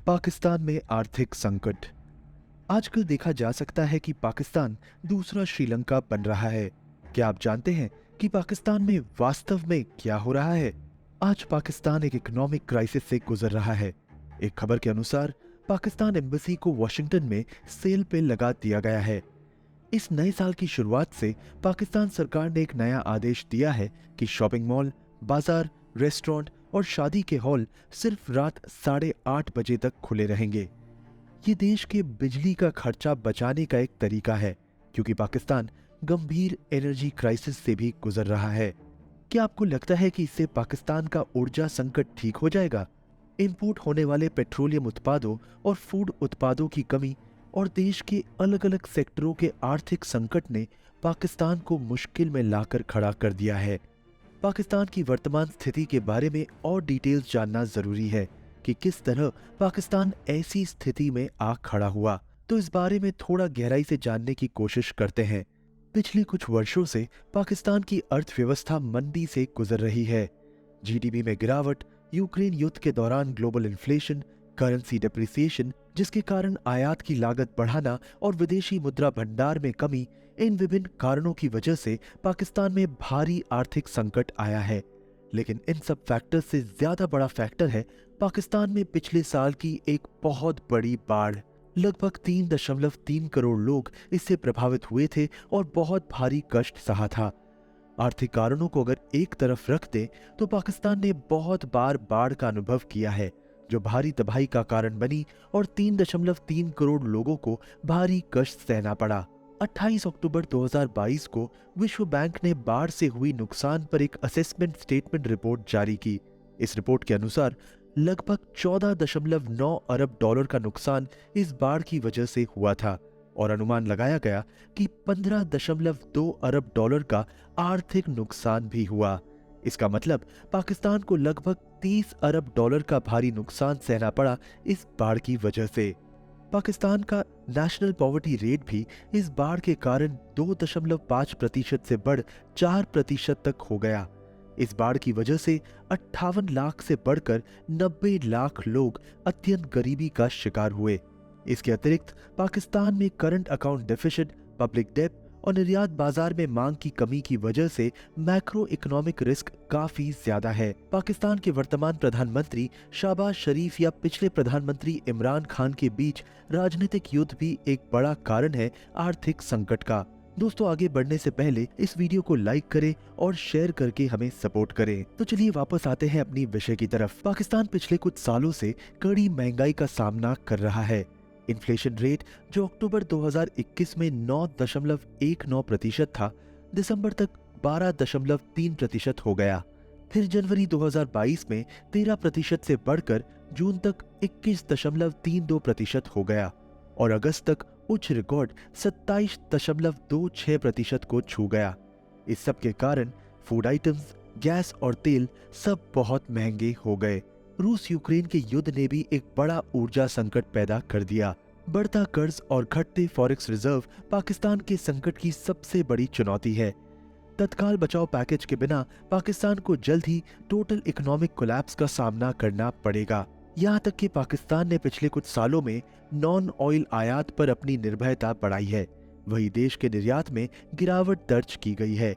पाकिस्तान में आर्थिक संकट। आजकल देखा जा सकता है कि पाकिस्तान दूसरा श्रीलंका बन रहा है। क्या आप जानते हैं कि पाकिस्तान में वास्तव में क्या हो रहा है? आज पाकिस्तान एक इकोनॉमिक क्राइसिस से गुजर रहा है। एक खबर के अनुसार पाकिस्तान एम्बेसी को वॉशिंगटन में सेल पे लगा दिया गया है। इस नए साल की शुरुआत से पाकिस्तान सरकार ने एक नया आदेश दिया है कि शॉपिंग मॉल, बाजार, रेस्टोरेंट और शादी के हॉल सिर्फ रात 8:30 बजे तक खुले रहेंगे। ये देश के बिजली का खर्चा बचाने का एक तरीका है, क्योंकि पाकिस्तान गंभीर एनर्जी क्राइसिस से भी गुजर रहा है। क्या आपको लगता है कि इससे पाकिस्तान का ऊर्जा संकट ठीक हो जाएगा? इंपोर्ट होने वाले पेट्रोलियम उत्पादों और फूड उत्पादों की कमी और देश के अलग अलग सेक्टरों के आर्थिक संकट ने पाकिस्तान को मुश्किल में लाकर खड़ा कर दिया है। पाकिस्तान की वर्तमान स्थिति के बारे में और डिटेल्स जानना जरूरी है कि किस तरह पाकिस्तान ऐसी स्थिति में आ खड़ा हुआ। तो इस बारे में थोड़ा गहराई से जानने की कोशिश करते हैं। पिछले कुछ वर्षों से पाकिस्तान की अर्थव्यवस्था मंदी से गुजर रही है। जीडीपी में गिरावट, यूक्रेन युद्ध के दौरान ग्लोबल इन्फ्लेशन, करेंसी डेप्रिसिएशन जिसके कारण आयात की लागत बढ़ाना और विदेशी मुद्रा भंडार में कमी, इन विभिन्न कारणों की वजह से पाकिस्तान में भारी आर्थिक संकट आया है। लेकिन इन सब फैक्टर्स से ज्यादा बड़ा फैक्टर है पाकिस्तान में पिछले साल की एक बहुत बड़ी बाढ़। लगभग 3.3 करोड़ लोग इससे प्रभावित हुए थे और बहुत भारी कष्ट सहा था। आर्थिक कारणों को अगर एक तरफ रख दें तो पाकिस्तान ने बहुत बार बाढ़ का अनुभव किया है, जो भारी तबाही का कारण बनी और 3.3 करोड़ लोगों को भारी कष्ट सहना पड़ा। 28 अक्टूबर 2022 को विश्व बैंक ने बाढ़ से हुई नुकसान पर एक असेसमेंट स्टेटमेंट रिपोर्ट जारी की। इस रिपोर्ट के अनुसार लगभग 14.9 अरब डॉलर का नुकसान इस बाढ़ की वजह से हुआ था और अनुमान लगाया गया कि 15.2 अरब डॉलर का आर्थिक नुकसान भी हुआ। इसका मतलब पाकिस्तान को लगभग 30 अरब डॉलर का भारी नुकसान सहना पड़ा इस बाढ़ की वजह से। पाकिस्तान का नेशनल पॉवर्टी रेट भी इस बाढ़ के कारण 2.5% से बढ़ 4% तक हो गया। इस बाढ़ की वजह से 58 लाख से बढ़कर 90 लाख लोग अत्यंत गरीबी का शिकार हुए। इसके अतिरिक्त पाकिस्तान में करंट अकाउंट डेफिसिट, पब्लिक डेब्ट और निर्यात बाजार में मांग की कमी की वजह से मैक्रो इकोनॉमिक रिस्क काफी ज्यादा है। पाकिस्तान के वर्तमान प्रधानमंत्री शहबाज शरीफ या पिछले प्रधानमंत्री इमरान खान के बीच राजनीतिक युद्ध भी एक बड़ा कारण है आर्थिक संकट का। दोस्तों, आगे बढ़ने से पहले इस वीडियो को लाइक करें और शेयर करके हमें सपोर्ट करें। तो चलिए वापस आते हैं अपनी विषय की तरफ। पाकिस्तान पिछले कुछ सालों से कड़ी महंगाई का सामना कर रहा है। इन्फ्लेशन रेट जो अक्टूबर 2021 में 9.19% था, दिसंबर तक 12.3% हो गया। फिर जनवरी 2022 में 13% से बढ़कर जून तक 21.32% हो गया और अगस्त तक उच्च रिकॉर्ड 27.26% को छू गया। इस सब के कारण फूड आइटम्स, गैस और तेल सब बहुत महंगे हो गए। रूस यूक्रेन के युद्ध ने भी एक बड़ा ऊर्जा संकट पैदा कर दिया। बढ़ता कर्ज और घटते फॉरेक्स रिजर्व पाकिस्तान के संकट की सबसे बड़ी चुनौती है। तत्काल बचाव पैकेज के बिना पाकिस्तान को जल्द ही टोटल इकोनॉमिक कोलैप्स का सामना करना पड़ेगा। यहाँ तक कि पाकिस्तान ने पिछले कुछ सालों में नॉन ऑयल आयात पर अपनी निर्भरता बढ़ाई है, वही देश के निर्यात में गिरावट दर्ज की गई है।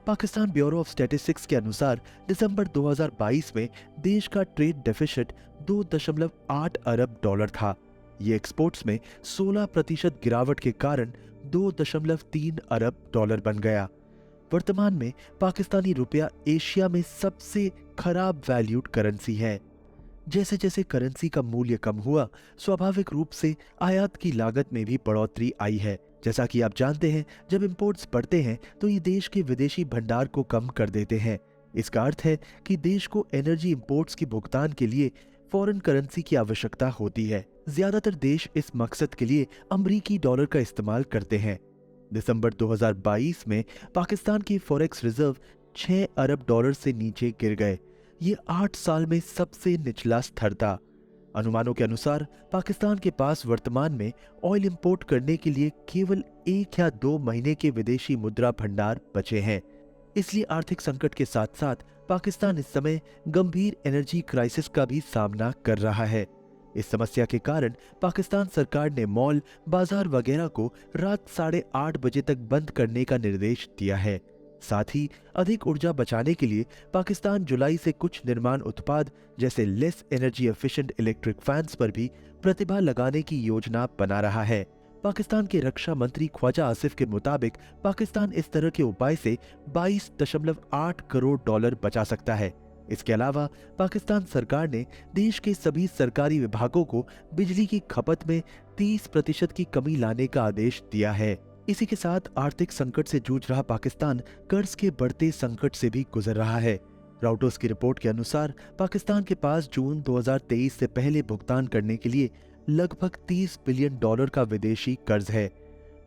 पाकिस्तान ब्यूरो ऑफ स्टैटिस्टिक्स के अनुसार दिसंबर 2022 में देश का ट्रेड डेफिसिट 2.8 अरब डॉलर था। ये एक्सपोर्ट्स में 16% गिरावट के कारण 2.3 अरब डॉलर बन गया। वर्तमान में पाकिस्तानी रुपया एशिया में सबसे खराब वैल्यूड करेंसी है। जैसे जैसे करेंसी का मूल्य कम हुआ, स्वाभाविक रूप से आयात की लागत में भी बढ़ोतरी आई है। जैसा कि आप जानते हैं, जब इंपोर्ट्स बढ़ते हैं तो ये देश के विदेशी भंडार को कम कर देते हैं। इसका अर्थ है कि देश को एनर्जी इंपोर्ट्स की भुगतान के लिए फॉरेन करेंसी की आवश्यकता होती है। ज्यादातर देश इस मकसद के लिए अमरीकी डॉलर का इस्तेमाल करते हैं। दिसंबर 2022 में पाकिस्तान की फॉरेक्स रिजर्व 6 अरब डॉलर से नीचे गिर गए। ये 8 साल में सबसे निचला स्तर था। अनुमानों के अनुसार पाकिस्तान के पास वर्तमान में ऑयल इंपोर्ट करने के लिए केवल 1 या 2 महीने के विदेशी मुद्रा भंडार बचे हैं। इसलिए आर्थिक संकट के साथ साथ पाकिस्तान इस समय गंभीर एनर्जी क्राइसिस का भी सामना कर रहा है। इस समस्या के कारण पाकिस्तान सरकार ने मॉल, बाजार वगैरह को रात 8:30 बजे तक बंद करने का निर्देश दिया है। साथ ही अधिक ऊर्जा बचाने के लिए पाकिस्तान जुलाई से कुछ निर्माण उत्पाद जैसे less energy efficient electric fans पर भी प्रतिबंध लगाने की योजना बना रहा है। पाकिस्तान के रक्षा मंत्री ख्वाजा आसिफ के मुताबिक पाकिस्तान इस तरह के उपाय से 22.8 करोड़ डॉलर बचा सकता है। इसके अलावा पाकिस्तान सरकार ने देश के सभी सरकारी विभागों को बिजली की खपत में 30% की कमी लाने का आदेश दिया है। इसी के साथ आर्थिक संकट से जूझ रहा पाकिस्तान कर्ज के बढ़ते संकट से भी गुजर रहा है। राउटर्स की रिपोर्ट के अनुसार पाकिस्तान के पास जून 2023 से पहले भुगतान करने के लिए लगभग 30 बिलियन डॉलर का विदेशी कर्ज है।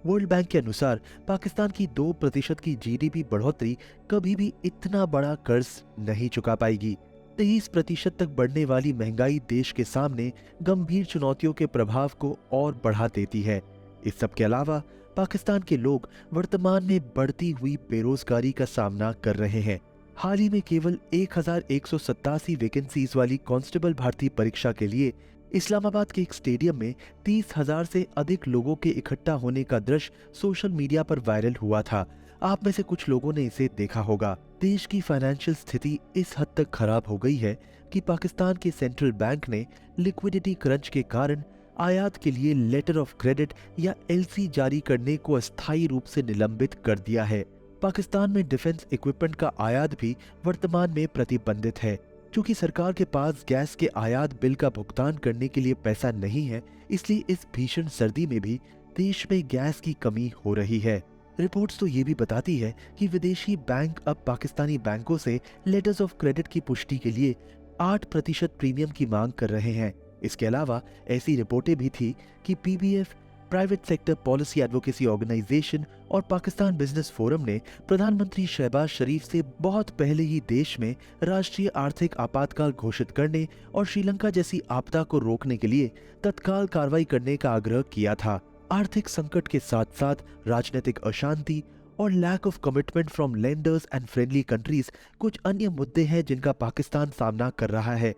वर्ल्ड बैंक के अनुसार पाकिस्तान की 2% की जीडीपी बढ़ोतरी कभी भी इतना बड़ा कर्ज नहीं चुका पाएगी। 23% तक बढ़ने वाली महंगाई देश के सामने गंभीर चुनौतियों के प्रभाव को और बढ़ा देती है। इस सब के अलावा पाकिस्तान के लोग वर्तमान में बढ़ती हुई बेरोजगारी का सामना कर रहे हैं। हाल ही में केवल 1187 वैकेंसीज वाली कांस्टेबल भर्ती परीक्षा के लिए इस्लामाबाद के एक स्टेडियम में 30,000 से अधिक लोगों के इकट्ठा होने का दृश्य सोशल मीडिया पर वायरल हुआ था। आप में से कुछ लोगों ने इसे देखा होगा। देश की फाइनेंशियल स्थिति इस हद तक खराब हो गई है कि पाकिस्तान के सेंट्रल बैंक ने लिक्विडिटी क्रंच के कारण आयात के लिए लेटर ऑफ क्रेडिट या एलसी जारी करने को अस्थायी रूप से निलंबित कर दिया है। पाकिस्तान में डिफेंस इक्विपमेंट का आयात भी वर्तमान में प्रतिबंधित है। क्योंकि सरकार के पास गैस के आयात बिल का भुगतान करने के लिए पैसा नहीं है, इसलिए इस भीषण सर्दी में भी देश में गैस की कमी हो रही है। रिपोर्ट्स तो ये भी बताती है कि विदेशी बैंक अब पाकिस्तानी बैंकों से लेटर्स ऑफ क्रेडिट की पुष्टि के लिए 8% प्रीमियम की मांग कर रहे हैं। इसके अलावा ऐसी रिपोर्टें भी थी कि PBF, private sector policy advocacy organisation और पाकिस्तान बिजनेस फोरम ने प्रधानमंत्री शहबाज शरीफ से बहुत पहले ही देश में राष्ट्रीय आर्थिक आपातकाल घोषित करने और श्रीलंका जैसी आपदा को रोकने के लिए तत्काल कार्रवाई करने का आग्रह किया था। आर्थिक संकट के साथ साथ राजनीतिक अशांति और lack of commitment from lenders and friendly countries कुछ अन्य मुद्दे हैं जिनका पाकिस्तान सामना कर रहा है।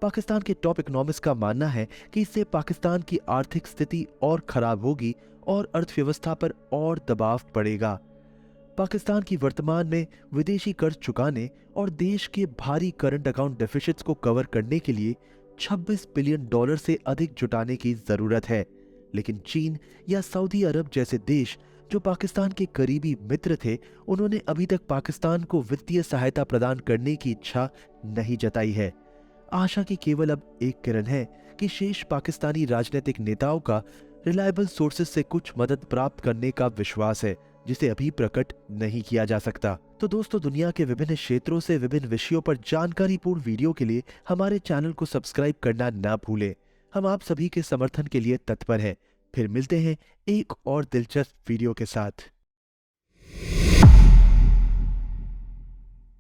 पाकिस्तान के टॉप इकोनॉमिस्ट का मानना है कि इससे पाकिस्तान की आर्थिक स्थिति और खराब होगी और अर्थव्यवस्था पर और दबाव पड़ेगा। पाकिस्तान की वर्तमान में विदेशी कर्ज चुकाने और देश के भारी करंट अकाउंट डेफिसिट्स को कवर करने के लिए 26 बिलियन डॉलर से अधिक जुटाने की जरूरत है। लेकिन चीन या सऊदी अरब जैसे देश जो पाकिस्तान के करीबी मित्र थे, उन्होंने अभी तक पाकिस्तान को वित्तीय सहायता प्रदान करने की इच्छा नहीं जताई है। आशा की केवल अब एक किरण है कि शेष पाकिस्तानी राजनीतिक नेताओं का रिलायबल सोर्सेज से कुछ मदद प्राप्त करने का विश्वास है, जिसे अभी प्रकट नहीं किया जा सकता। तो दोस्तों, दुनिया के विभिन्न क्षेत्रों से विभिन्न विषयों पर जानकारीपूर्ण वीडियो के लिए हमारे चैनल को सब्सक्राइब करना ना भूलें। हम आप सभी के समर्थन के लिए तत्पर हैं। फिर मिलते हैं एक और दिलचस्प वीडियो के साथ।